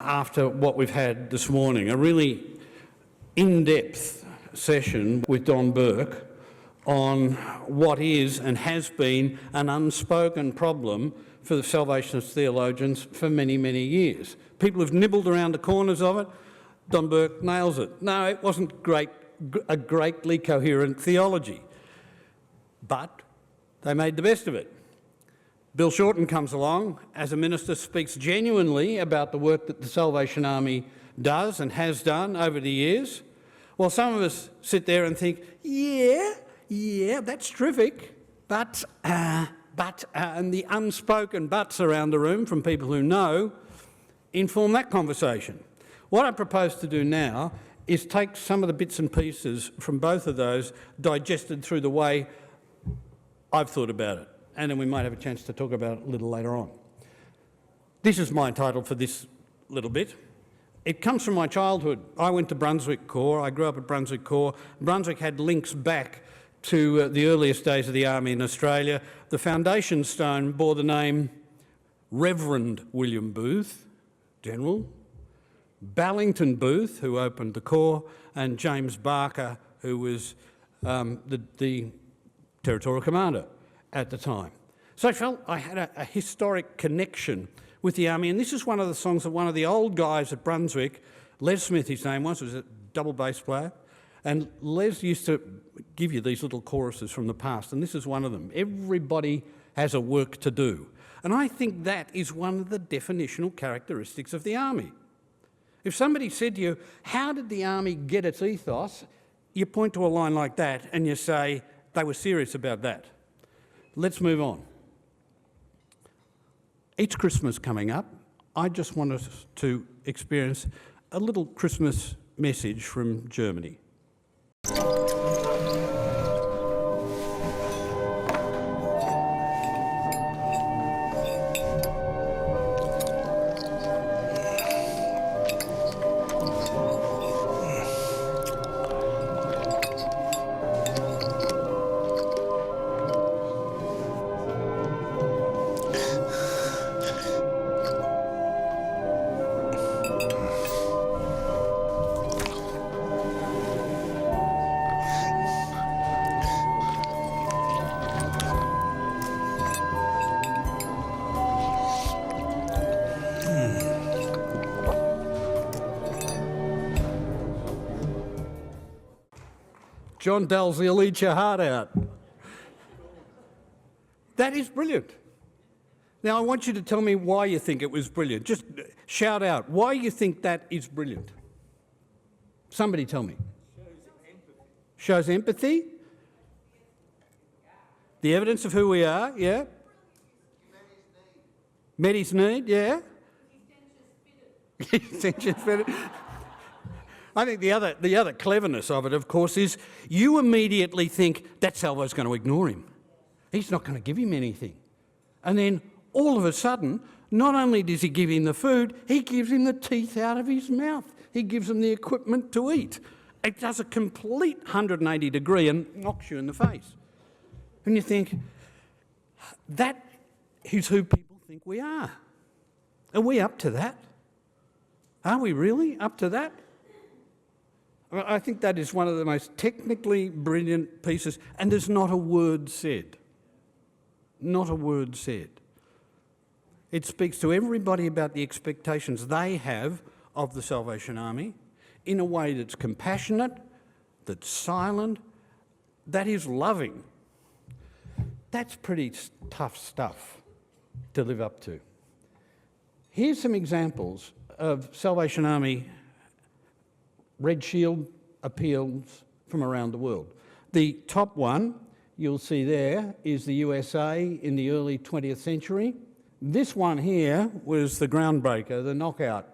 after what we've had this morning, a really in-depth session with Don Burke on what is and has been an unspoken problem for the Salvationist theologians for many, many years. People have nibbled around the corners of it. Don Burke nails it. No, it wasn't a greatly coherent theology, but they made the best of it. Bill Shorten comes along as a minister, speaks genuinely about the work that the Salvation Army does and has done over the years. Well, some of us sit there and think, yeah, that's terrific, but, and the unspoken buts around the room from people who know inform that conversation. What I propose to do now is take some of the bits and pieces from both of those, digested through the way I've thought about it, and then we might have a chance to talk about it a little later on. This is my title for this little bit. It comes from my childhood. I went to Brunswick Corps. I grew up at Brunswick Corps. Brunswick had links back to the earliest days of the Army in Australia. The foundation stone bore the name Reverend William Booth, General, Ballington Booth, who opened the Corps, and James Barker, who was the Territorial Commander at the time. So I felt I had a historic connection with the Army, and this is one of the songs that one of the old guys at Brunswick, Les Smith his name was a double bass player, and Les used to give you these little choruses from the past, and this is one of them. Everybody has a work to do. And I think that is one of the definitional characteristics of the Army. If somebody said to you, how did the Army get its ethos? You point to a line like that and you say, they were serious about that. Let's move on. Each Christmas coming up, I just want us to experience a little Christmas message from Germany. John Dell's He'll Eat Your Heart Out. That is brilliant. Now I want you to tell me why you think it was brilliant. Just shout out why you think that is brilliant. Somebody tell me. Shows empathy? The evidence of who we are, yeah? Met his need, yeah? I think the other cleverness of it, of course, is you immediately think that salvo's going to ignore him. He's not going to give him anything. And then all of a sudden, not only does he give him the food, he gives him the teeth out of his mouth. He gives him the equipment to eat. It does a complete 180 degree and knocks you in the face. And you think, that is who people think we are. Are we up to that? Are we really up to that? I think that is one of the most technically brilliant pieces, and there's not a word said. Not a word said. It speaks to everybody about the expectations they have of the Salvation Army in a way that's compassionate, that's silent, that is loving. That's pretty tough stuff to live up to. Here's some examples of Salvation Army Red Shield appeals from around the world. The top one you'll see there is the USA in the early 20th century. This one here was the groundbreaker, the knockout.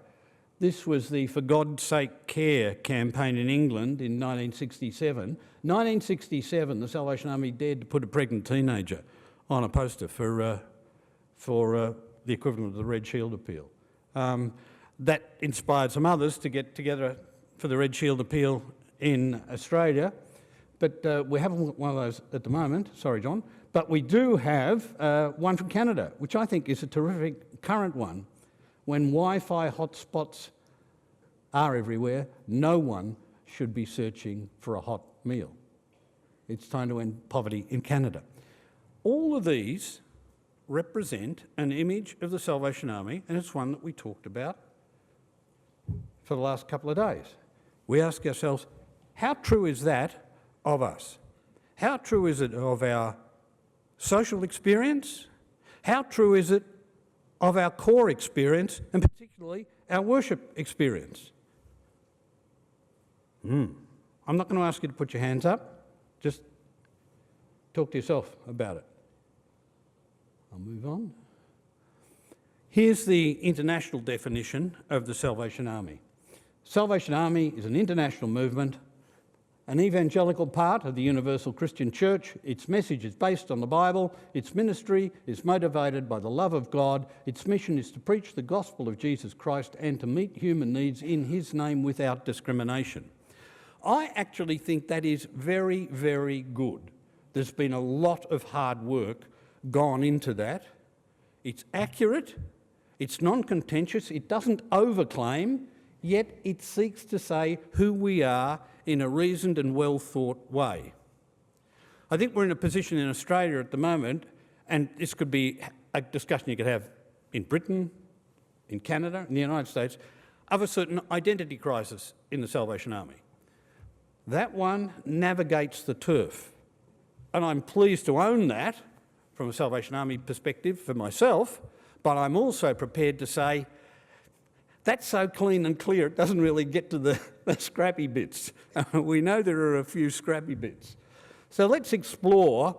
This was the For God's Sake Care campaign in England in 1967. 1967, the Salvation Army dared to put a pregnant teenager on a poster for the equivalent of the Red Shield appeal. That inspired some others to get together for the Red Shield appeal in Australia, but we haven't got one of those at the moment, sorry John, but we do have one from Canada, which I think is a terrific current one, when Wi-Fi hotspots are everywhere, no one should be searching for a hot meal. It's time to end poverty in Canada. All of these represent an image of the Salvation Army, and it's one that we talked about for the last couple of days. We ask ourselves, how true is that of us? How true is it of our social experience? How true is it of our core experience, and particularly our worship experience? I'm not going to ask you to put your hands up. Just talk to yourself about it. I'll move on. Here's the international definition of the Salvation Army. Salvation Army is an international movement, an evangelical part of the Universal Christian Church. Its message is based on the Bible. Its ministry is motivated by the love of God. Its mission is to preach the gospel of Jesus Christ and to meet human needs in His name without discrimination. I actually think that is very, very good. There's been a lot of hard work gone into that. It's accurate, it's non-contentious, it doesn't overclaim, yet it seeks to say who we are in a reasoned and well-thought way. I think we're in a position in Australia at the moment, and this could be a discussion you could have in Britain, in Canada, in the United States, of a certain identity crisis in the Salvation Army. That one navigates the turf, and I'm pleased to own that from a Salvation Army perspective for myself, but I'm also prepared to say that's so clean and clear it doesn't really get to the scrappy bits. We know there are a few scrappy bits. So let's explore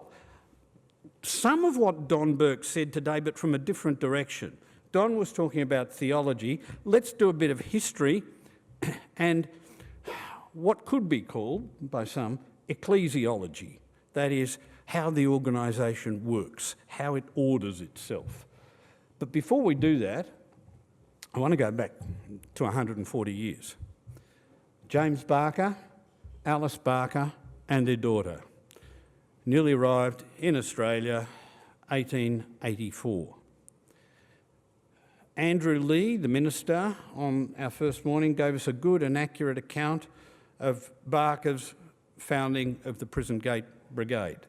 some of what Don Burke said today, but from a different direction. Don was talking about theology. Let's do a bit of history and what could be called, by some, ecclesiology. That is, how the organisation works, how it orders itself. But before we do that, I want to go back to 140 years. James Barker, Alice Barker and their daughter newly arrived in Australia, 1884. Andrew Lee, the minister, on our first morning gave us a good and accurate account of Barker's founding of the Prison Gate Brigade.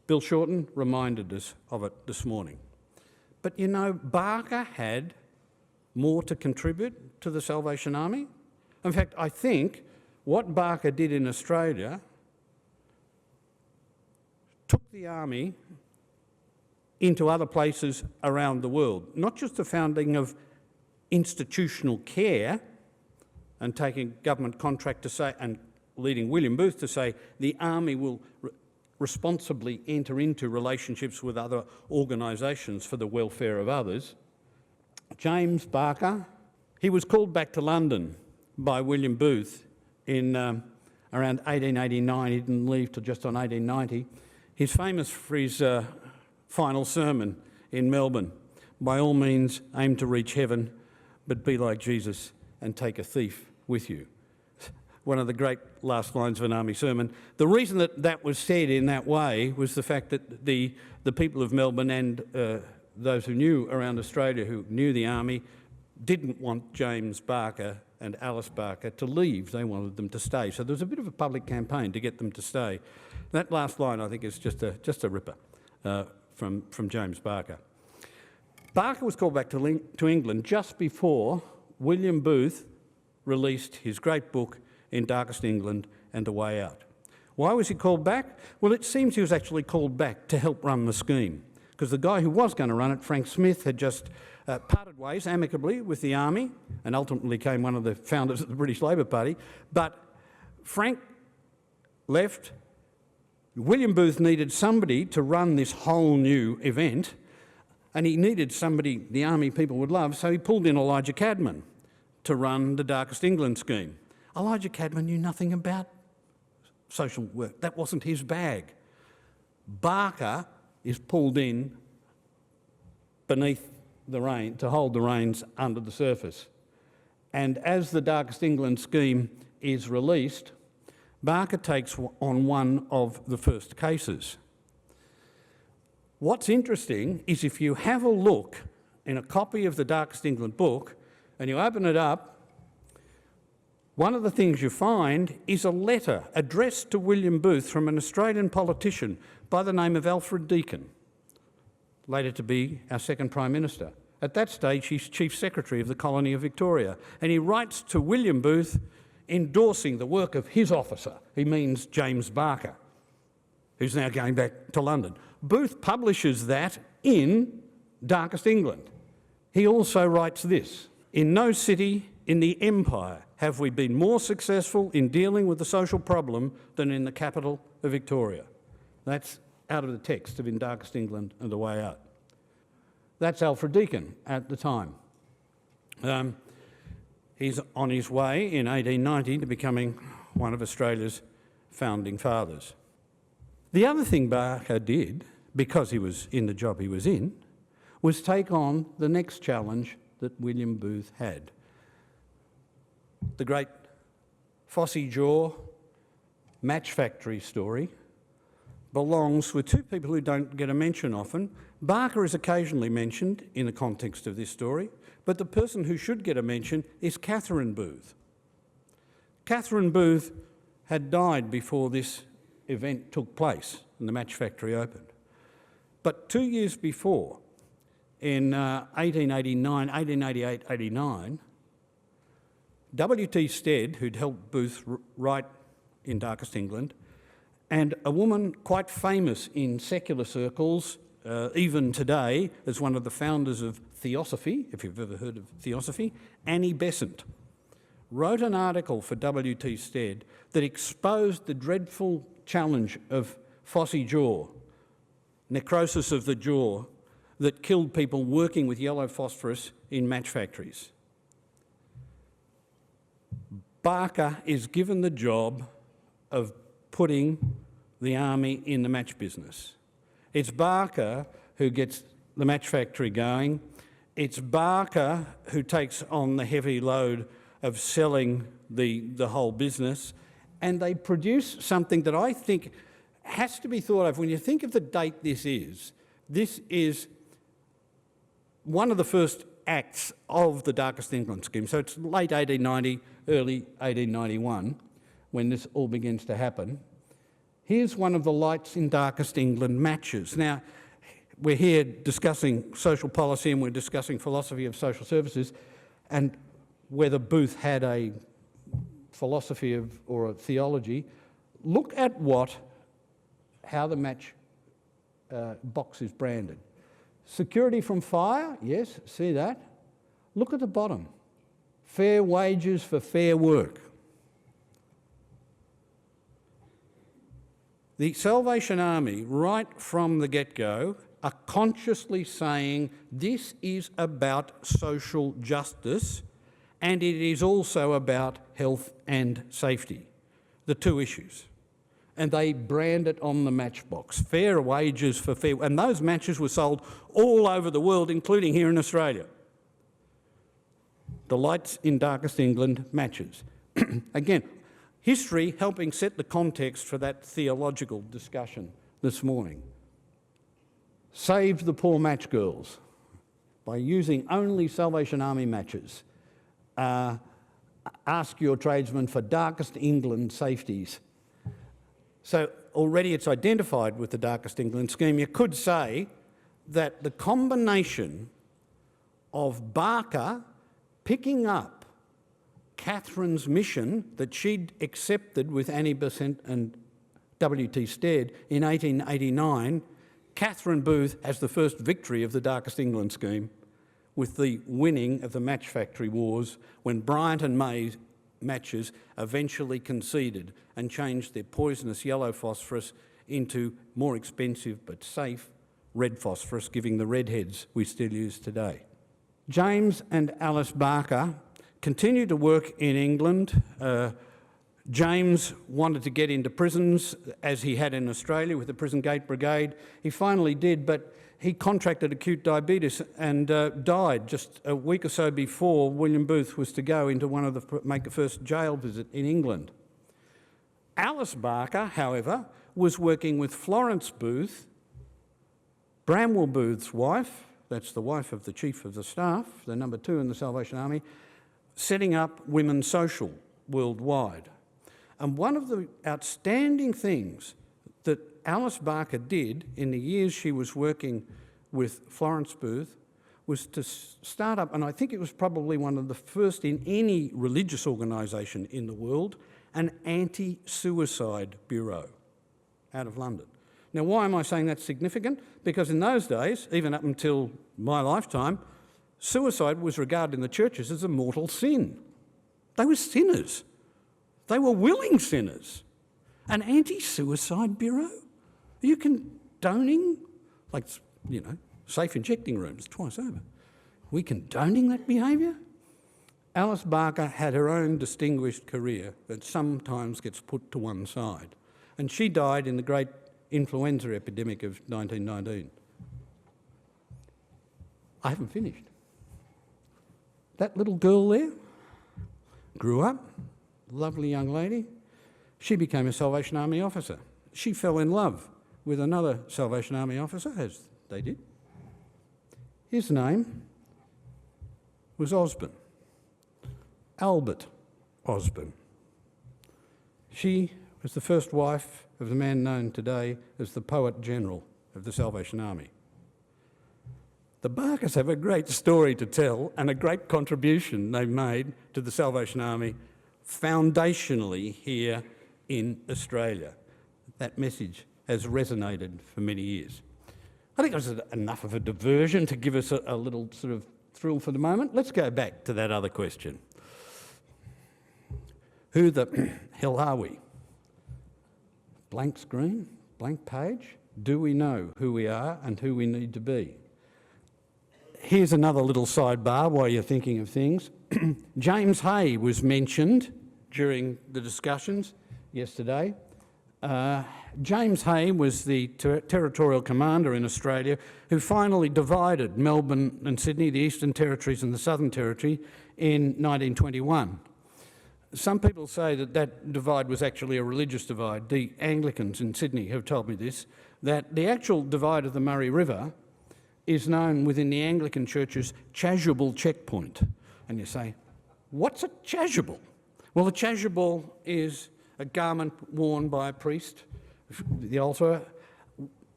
Bill Shorten reminded us of it this morning. But you know, Barker had more to contribute to the Salvation Army. In fact, I think what Barker did in Australia took the army into other places around the world. Not just the founding of institutional care and taking government contract to say, and leading William Booth to say, the army will responsibly enter into relationships with other organisations for the welfare of others. James Barker, he was called back to London by William Booth in around 1889. He didn't leave till just on 1890. He's famous for his final sermon in Melbourne. By all means, aim to reach heaven, but be like Jesus and take a thief with you. One of the great last lines of an army sermon. The reason that that was said in that way was the fact that the people of Melbourne and those who knew around Australia, who knew the army, didn't want James Barker and Alice Barker to leave. They wanted them to stay. So there was a bit of a public campaign to get them to stay. That last line, I think, is just a ripper from James Barker. Barker was called back to England just before William Booth released his great book, In Darkest England and A Way Out. Why was he called back? Well, it seems he was actually called back to help run the scheme, because the guy who was going to run it, Frank Smith, had just parted ways amicably with the army and ultimately became one of the founders of the British Labor Party. But Frank left. William Booth needed somebody to run this whole new event, and he needed somebody the army people would love, so he pulled in Elijah Cadman to run the Darkest England scheme. Elijah Cadman knew nothing about social work. That wasn't his bag. Barker is pulled in beneath the rein to hold the reins under the surface. And as the Darkest England scheme is released, Barker takes on one of the first cases. What's interesting is if you have a look in a copy of the Darkest England book, and you open it up, one of the things you find is a letter addressed to William Booth from an Australian politician by the name of Alfred Deakin, later to be our second Prime Minister. At that stage, he's Chief Secretary of the Colony of Victoria, and he writes to William Booth endorsing the work of his officer. He means James Barker, who's now going back to London. Booth publishes that in Darkest England. He also writes this: "In no city in the Empire have we been more successful in dealing with the social problem than in the capital of Victoria." That's out of the text of In Darkest England and the Way Out. That's Alfred Deakin at the time. He's on his way in 1890 to becoming one of Australia's founding fathers. The other thing Barker did, because he was in the job he was in, was take on the next challenge that William Booth had. The great Fossey Jaw match factory story belongs with two people who don't get a mention often. Barker is occasionally mentioned in the context of this story, but the person who should get a mention is Catherine Booth. Catherine Booth had died before this event took place and the match factory opened. But 2 years before, in 1888-89, W.T. Stead, who'd helped Booth write In Darkest England, and a woman quite famous in secular circles, even today, as one of the founders of Theosophy, if you've ever heard of Theosophy, Annie Besant, wrote an article for W.T. Stead that exposed the dreadful challenge of Fossey Jaw, necrosis of the jaw, that killed people working with yellow phosphorus in match factories. Barker is given the job of putting the army in the match business. It's Barker who gets the match factory going. It's Barker who takes on the heavy load of selling the whole business. And they produce something that I think has to be thought of. When you think of the date this is one of the first acts of the Darkest England scheme. So it's late 1890, early 1891, when this all begins to happen. Here's one of the lights in Darkest England matches. Now, we're here discussing social policy and we're discussing philosophy of social services and whether Booth had a philosophy of or a theology. Look at how the match box is branded. Security from fire, yes, see that. Look at the bottom. Fair wages for fair work. The Salvation Army, right from the get-go, are consciously saying this is about social justice and it is also about health and safety, the two issues. And they brand it on the matchbox, fair wages for fair, and those matches were sold all over the world, including here in Australia. The lights in Darkest England matches. Again, history helping set the context for that theological discussion this morning. Save the poor match girls by using only Salvation Army matches. Ask your tradesman for Darkest England safeties. So already it's identified with the Darkest England scheme. You could say that the combination of Barker picking up Catherine's mission that she'd accepted with Annie Besant and W.T. Stead in 1889, Catherine Booth has the first victory of the Darkest England scheme with the winning of the match factory wars when Bryant and May's matches eventually conceded and changed their poisonous yellow phosphorus into more expensive but safe red phosphorus, giving the redheads we still use today. James and Alice Barker continued to work in England. James wanted to get into prisons, as he had in Australia with the Prison Gate Brigade. He finally did, but he contracted acute diabetes and died just a week or so before William Booth was to go into make the first jail visit in England. Alice Barker, however, was working with Florence Booth, Bramwell Booth's wife, that's the wife of the Chief of the Staff, the number 2 in the Salvation Army, setting up Women's Social worldwide. And one of the outstanding things that Alice Barker did in the years she was working with Florence Booth was to start up, and I think it was probably one of the first in any religious organisation in the world, an anti-suicide bureau out of London. Now, why am I saying that's significant? Because in those days, even up until my lifetime, suicide was regarded in the churches as a mortal sin. They were sinners. They were willing sinners. An anti-suicide bureau? Are you condoning, like, you know, safe injecting rooms twice over? Are we condoning that behaviour? Alice Barker had her own distinguished career that sometimes gets put to one side. And she died in the great influenza epidemic of 1919. I haven't finished. That little girl there grew up, lovely young lady. She became a Salvation Army officer. She fell in love with another Salvation Army officer, as they did. His name was Osborne, Albert Osborne. She was the first wife of the man known today as the Poet General of the Salvation Army. The Barkers have a great story to tell and a great contribution they've made to the Salvation Army foundationally here in Australia. That message has resonated for many years. I think it was enough of a diversion to give us a little sort of thrill for the moment. Let's go back to that other question. Who the hell are we? Blank screen, blank page. Do we know who we are and who we need to be? Here's another little sidebar while you're thinking of things. James Hay was mentioned during the discussions yesterday. James Hay was the territorial commander in Australia who finally divided Melbourne and Sydney, the Eastern Territories and the Southern Territory, in 1921. Some people say that that divide was actually a religious divide. The Anglicans in Sydney have told me this, that the actual divide of the Murray River is known within the Anglican Church as chasuble checkpoint. And you say, what's a chasuble? Well, a chasuble is a garment worn by a priest, the altar.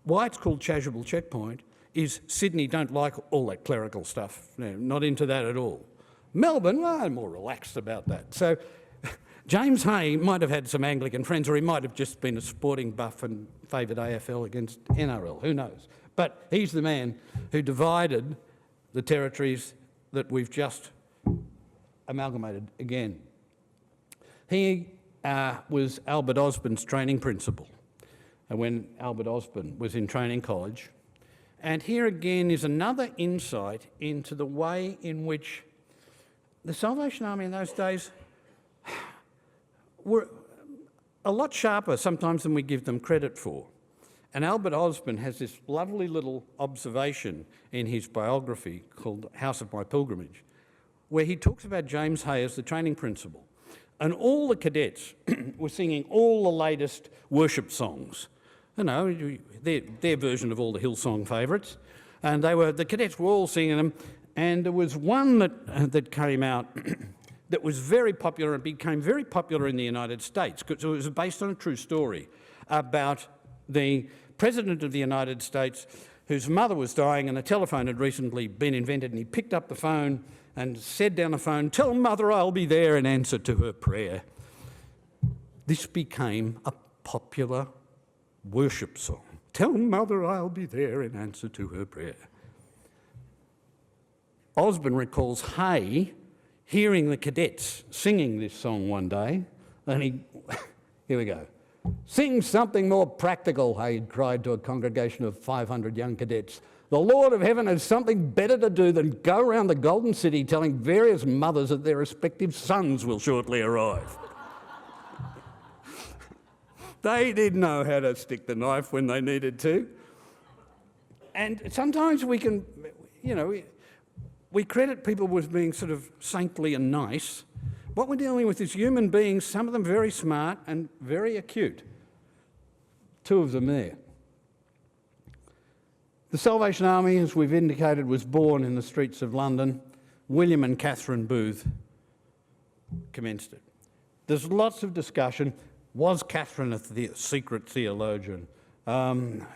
Why it's called chasuble checkpoint is Sydney don't like all that clerical stuff. No, not into that at all. Melbourne, well, more relaxed about that. So James Hay might have had some Anglican friends, or he might have just been a sporting buff and favoured AFL against NRL, who knows. But he's the man who divided the territories that we've just amalgamated again. He was Albert Osborne's training principal when Albert Osborne was in training college. And here again is another insight into the way in which the Salvation Army in those days were a lot sharper sometimes than we give them credit for. And Albert Osborne has this lovely little observation in his biography called House of My Pilgrimage, where he talks about James Hay as the training principal. And all the cadets were singing all the latest worship songs. You know, their version of all the Hillsong favourites. And the cadets were all singing them. And there was one that came out that was very popular and became very popular in the United States, because it was based on a true story about the President of the United States whose mother was dying and a telephone had recently been invented, and he picked up the phone and said down the phone, "Tell Mother I'll be there in answer to her prayer." This became a popular worship song. "Tell Mother I'll be there in answer to her prayer." Osborne recalls Hay hearing the cadets singing this song one day, and here we go. "Sing something more practical," Hay cried to a congregation of 500 young cadets. "The Lord of Heaven has something better to do than go around the Golden City telling various mothers that their respective sons will shortly arrive." They did know how to stick the knife when they needed to. And sometimes we can, we credit people with being sort of saintly and nice. What we're dealing with is human beings, some of them very smart and very acute. Two of them there. The Salvation Army, as we've indicated, was born in the streets of London. William and Catherine Booth commenced it. There's lots of discussion. Was Catherine a secret theologian? And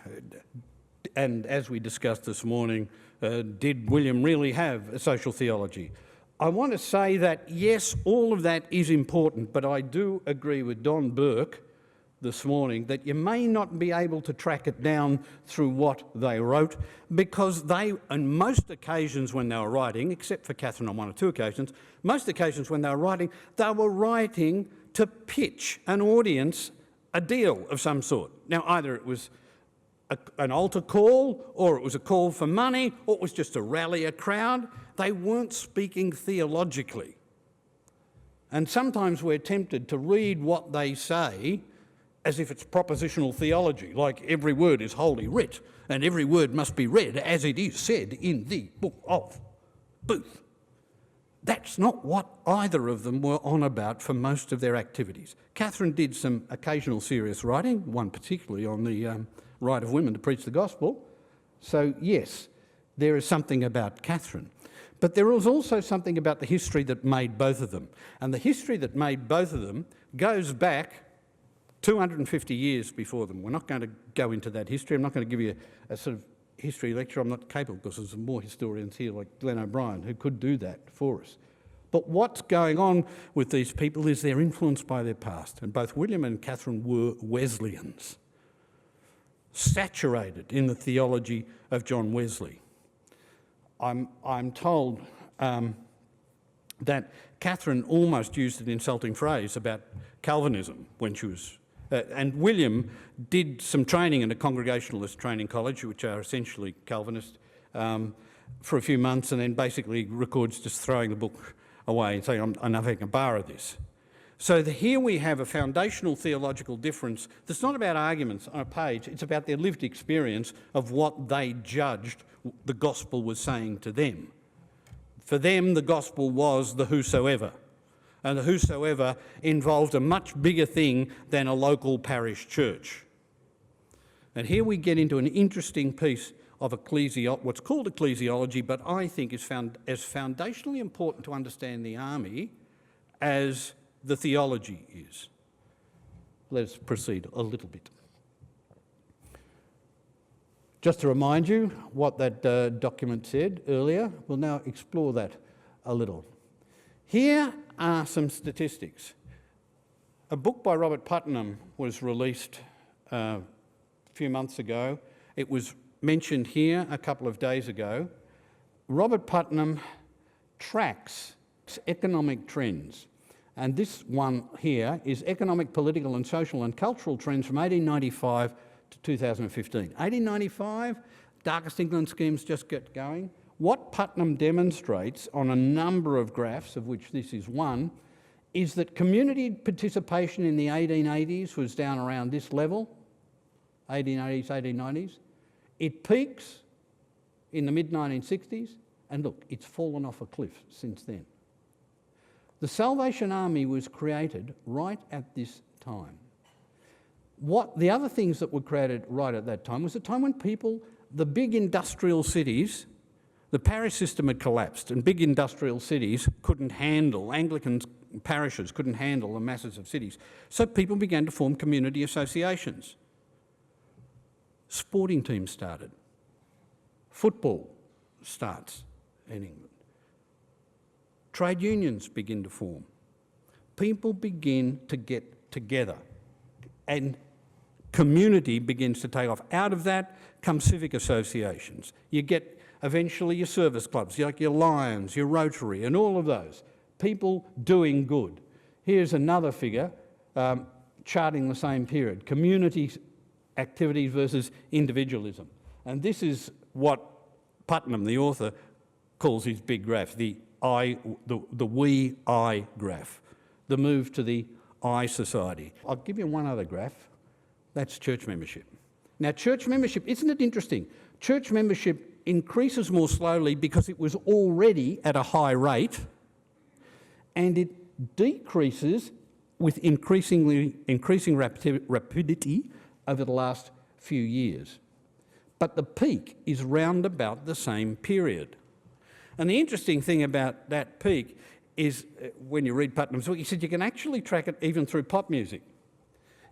as we discussed this morning, did William really have a social theology? I want to say that, yes, all of that is important, but I do agree with Don Burke this morning that you may not be able to track it down through what they wrote, because they, on most occasions when they were writing, except for Catherine on one or two occasions, most occasions when they were writing to pitch an audience a deal of some sort. Now, either it was an altar call, or it was a call for money, or it was just to rally a crowd. They weren't speaking theologically. And sometimes we're tempted to read what they say as if it's propositional theology, like every word is holy writ and every word must be read as it is said in the book of Booth. That's not what either of them were on about for most of their activities. Catherine did some occasional serious writing, one particularly on the right of women to preach the gospel. So yes, there is something about Catherine. But there is also something about the history that made both of them. And the history that made both of them goes back 250 years before them. We're not going to go into that history. I'm not going to give you a sort of history lecture. I'm not capable, because there's more historians here like Glenn O'Brien who could do that for us. But what's going on with these people is they're influenced by their past. And both William and Catherine were Wesleyans, saturated in the theology of John Wesley. I'm told that Catherine almost used an insulting phrase about Calvinism when she was... and William did some training in a Congregationalist training college, which are essentially Calvinist, for a few months, and then basically records just throwing the book away and saying, I'm not having a bar of this. So here we have a foundational theological difference that's not about arguments on a page, it's about their lived experience of what they judged the gospel was saying to them. For them, the gospel was the whosoever. And the whosoever involved a much bigger thing than a local parish church. And here we get into an interesting piece of what's called ecclesiology, but I think is as foundationally important to understand the army as the theology is. Let's proceed a little bit. Just to remind you what that document said earlier, we'll now explore that a little. Here are some statistics. A book by Robert Putnam was released a few months ago. It was mentioned here a couple of days ago. Robert Putnam tracks economic trends. And this one here is economic, political and social and cultural trends from 1895 to 2015. 1895, darkest England schemes just get going. What Putnam demonstrates on a number of graphs, of which this is one, is that community participation in the 1880s was down around this level, 1880s, 1890s. It peaks in the mid-1960s, and look, it's fallen off a cliff since then. The Salvation Army was created right at this time. The other things that were created right at that time was a time when the big industrial cities, the parish system had collapsed, and big industrial cities couldn't handle, Anglican parishes couldn't handle the masses of cities. So people began to form community associations. Sporting teams started. Football starts in England. Trade unions begin to form. People begin to get together, and community begins to take off. Out of that come civic associations. You get eventually your service clubs, like your Lions, your Rotary, and all of those. People doing good. Here's another figure charting the same period. Community activities versus individualism. And this is what Putnam, the author, calls his big graph, the we I graph, the move to the I society. I'll give you one other graph. That's church membership. Now, church membership, isn't it interesting? Church membership increases more slowly because it was already at a high rate, and it decreases with increasing rapidity over the last few years. but the peak is round about the same period. And the interesting thing about that peak is, when you read Putnam's book, he said you can actually track it even through pop music.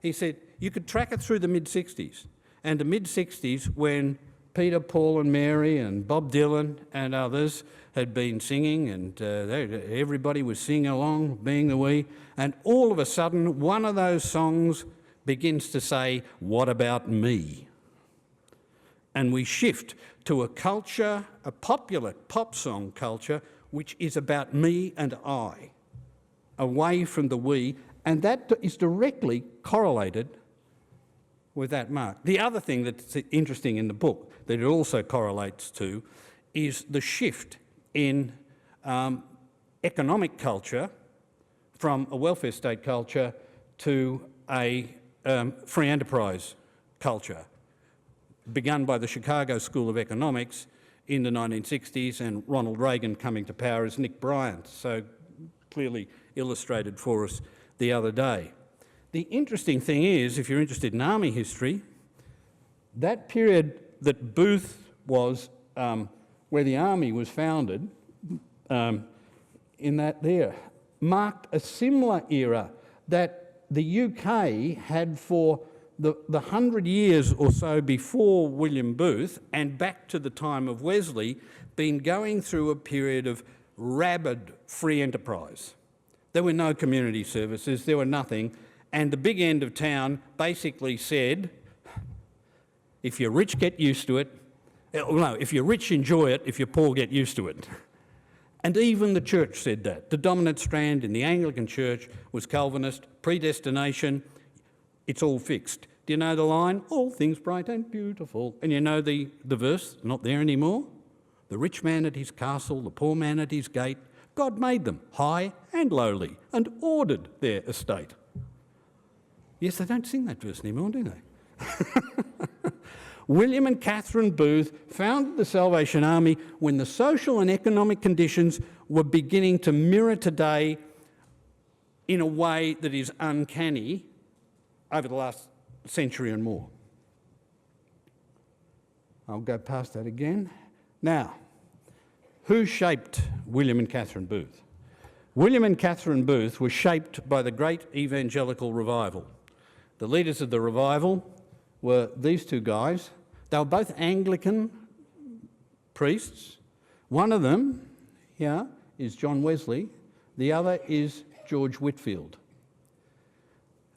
He said you could track it through the mid-60s, and the mid-60s when Peter, Paul and Mary and Bob Dylan and others had been singing, and everybody was singing along, being the we, and all of a sudden one of those songs begins to say, "What about me?" And we shift to a culture, a popular pop song culture, which is about me and I, away from the we, and that is directly correlated with that mark. The other thing that's interesting in the book that it also correlates to is the shift in economic culture from a welfare state culture to a free enterprise culture, begun by the Chicago School of Economics in the 1960s, and Ronald Reagan coming to power as Nick Bryant so clearly illustrated for us the other day. The interesting thing is, if you're interested in army history, that period that Booth was, where the army was founded, in that there, marked a similar era that the UK had for the 100 years or so before William Booth and back to the time of Wesley, been going through a period of rabid free enterprise. There were no community services, there were nothing, and the big end of town basically said, if you're rich, get used to it. No, if you're rich, enjoy it. If you're poor, get used to it. And even the church said that. The dominant strand in the Anglican Church was Calvinist, predestination, it's all fixed. Do you know the line? All things bright and beautiful. And you know the verse, not there anymore? The rich man at his castle, the poor man at his gate, God made them high and lowly and ordered their estate. Yes, they don't sing that verse anymore, do they? William and Catherine Booth founded the Salvation Army when the social and economic conditions were beginning to mirror today in a way that is uncanny over the last century and more. I'll go past that again. Now, who shaped William and Catherine Booth? William and Catherine Booth were shaped by the great evangelical revival. The leaders of the revival were these two guys. They were both Anglican priests. One of them here is John Wesley. The other is George Whitefield.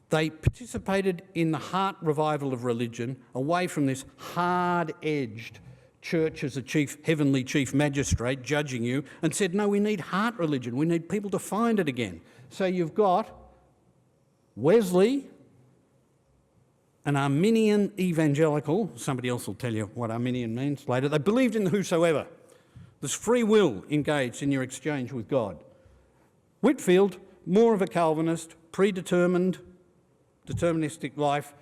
They participated in the heart revival of religion, away from this hard-edged church as a heavenly chief magistrate judging you, and said, no, we need heart religion. We need people to find it again. So you've got Wesley, an Arminian evangelical. Somebody else will tell you what Arminian means later. They believed in the whosoever. There's free will engaged in your exchange with God. Whitefield, more of a Calvinist, predetermined, deterministic life.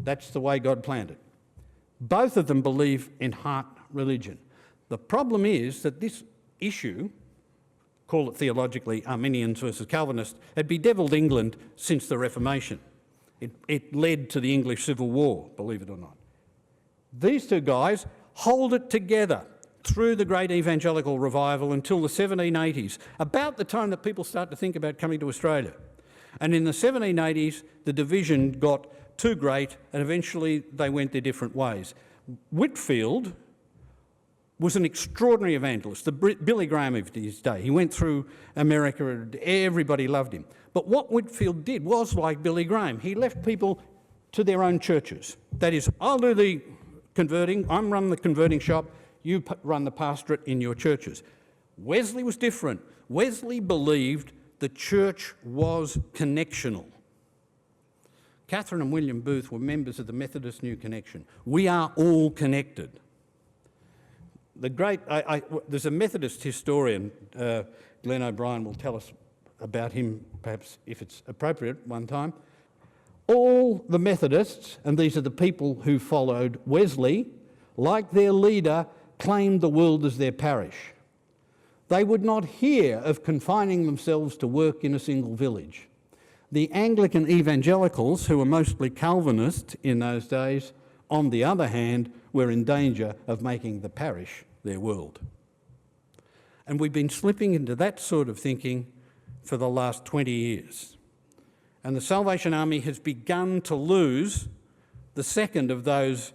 That's the way God planned it. Both of them believe in heart religion. The problem is that this issue, call it theologically Arminians versus Calvinists, had bedeviled England since the Reformation. It led to the English Civil War, believe it or not. These two guys hold it together through the great evangelical revival until the 1780s, about the time that people start to think about coming to Australia. And in the 1780s, the division got too great, and eventually they went their different ways. Whitefield was an extraordinary evangelist, the Billy Graham of his day. He went through America and everybody loved him. But what Whitefield did was like Billy Graham. He left people to their own churches. That is, I'll do the converting, I'm run the converting shop, you run the pastorate in your churches. Wesley was different. Wesley believed the church was connectional. Catherine and William Booth were members of the Methodist New Connection. We are all connected. There's a Methodist historian, Glenn O'Brien will tell us about him, perhaps if it's appropriate one time. All the Methodists, and these are the people who followed Wesley, like their leader, claimed the world as their parish. They would not hear of confining themselves to work in a single village. The Anglican evangelicals, who were mostly Calvinist in those days, On the other hand, we're in danger of making the parish their world. And we've been slipping into that sort of thinking for the last 20 years. And the Salvation Army has begun to lose the second of those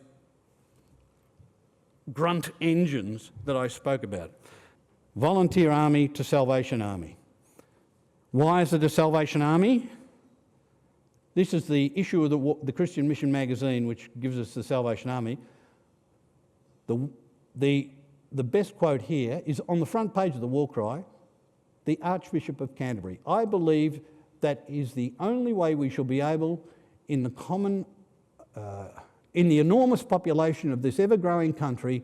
grunt engines that I spoke about. Volunteer Army to Salvation Army. Why is it a Salvation Army? This is the issue of the Christian Mission magazine, which gives us the Salvation Army. The best quote here is on the front page of the War Cry, the Archbishop of Canterbury. I believe that is the only way we shall be able, in the enormous population of this ever-growing country,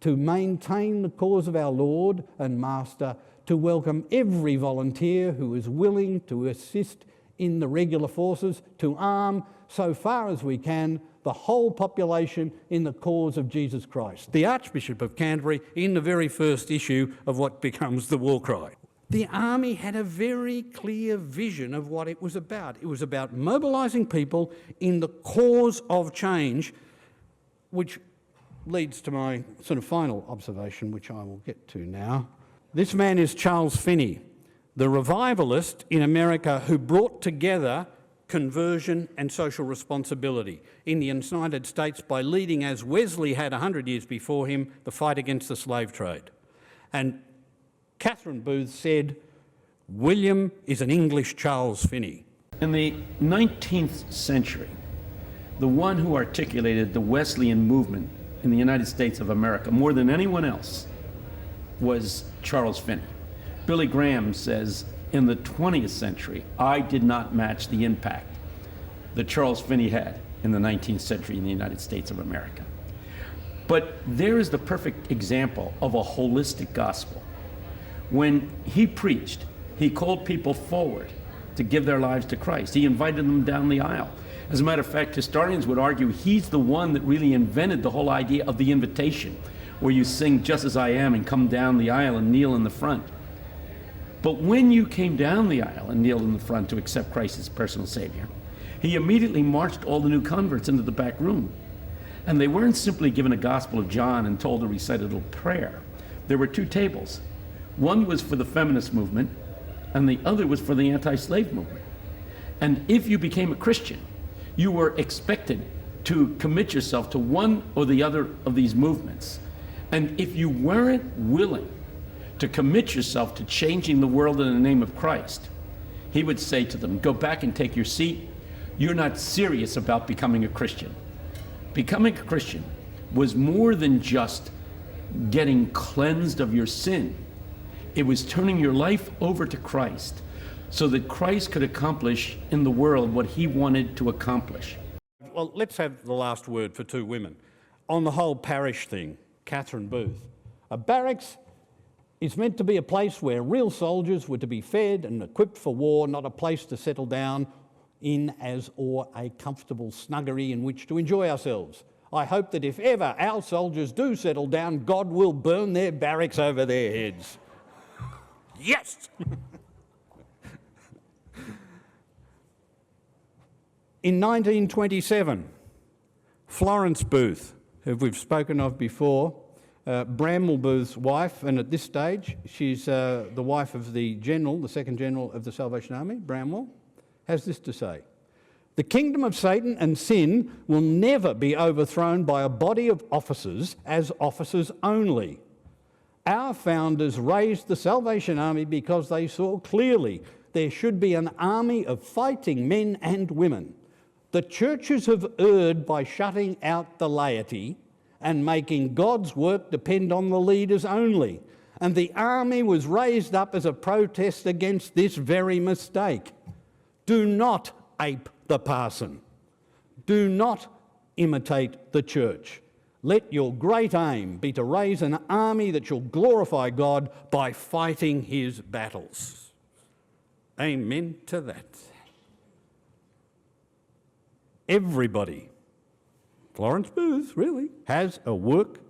to maintain the cause of our Lord and Master, to welcome every volunteer who is willing to assist in the regular forces, to arm, so far as we can, the whole population in the cause of Jesus Christ. The Archbishop of Canterbury in the very first issue of what becomes the War Cry. The army had a very clear vision of what it was about. It was about mobilising people in the cause of change, which leads to my sort of final observation, which I will get to now. This man is Charles Finney, the revivalist in America who brought together conversion and social responsibility in the United States by leading, as Wesley had 100 years before him, the fight against the slave trade. And Catherine Booth said, William is an English Charles Finney. In the 19th century, the one who articulated the Wesleyan movement in the United States of America more than anyone else was Charles Finney. Billy Graham says, in the 20th century, I did not match the impact that Charles Finney had in the 19th century in the United States of America. But there is the perfect example of a holistic gospel. When he preached, he called people forward to give their lives to Christ. He invited them down the aisle. As a matter of fact, historians would argue he's the one that really invented the whole idea of the invitation, where you sing "Just as I Am" and come down the aisle and kneel in the front. But when you came down the aisle and kneeled in the front to accept Christ as personal Savior, he immediately marched all the new converts into the back room. And they weren't simply given a Gospel of John and told to recite a little prayer. There were two tables. One was for the feminist movement, and the other was for the anti-slave movement. And if you became a Christian, you were expected to commit yourself to one or the other of these movements. And if you weren't willing to commit yourself to changing the world in the name of Christ, he would say to them, go back and take your seat. You're not serious about becoming a Christian. Becoming a Christian was more than just getting cleansed of your sin. It was turning your life over to Christ so that Christ could accomplish in the world what he wanted to accomplish. Well, let's have the last word for two women. On the whole parish thing, Catherine Booth. A barracks is meant to be a place where real soldiers were to be fed and equipped for war, not a place to settle down in as or a comfortable snuggery in which to enjoy ourselves. I hope that if ever our soldiers do settle down, God will burn their barracks over their heads. Yes! In 1927, Florence Booth, who we've spoken of before, Bramwell Booth's wife, and at this stage she's the wife of the general, the second general of the Salvation Army, Bramwell, has this to say: the kingdom of Satan and sin will never be overthrown by a body of officers as officers only. Our founders raised the Salvation Army because they saw clearly there should be an army of fighting men and women. The churches have erred by shutting out the laity and making God's work depend on the leaders only. And the army was raised up as a protest against this very mistake. Do not ape the parson. Do not imitate the church. Let your great aim be to raise an army that shall glorify God by fighting his battles. Amen to that. Everybody, Florence Booth really, has a work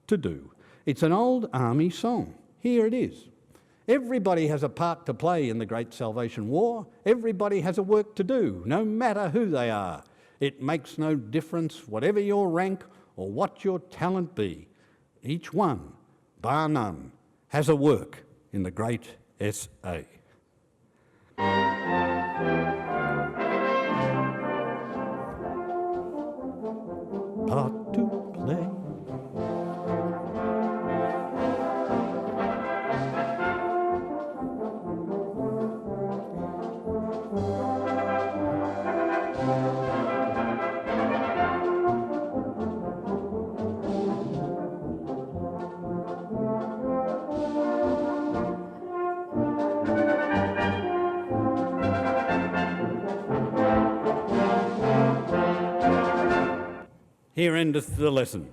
to do. It's an old army song. Here it is. Everybody has a part to play in the Great Salvation War. Everybody has a work to do, no matter who they are. It makes no difference whatever your rank or what your talent be. Each one, bar none, has a work in the great SA. Part to play. Here endeth the lesson.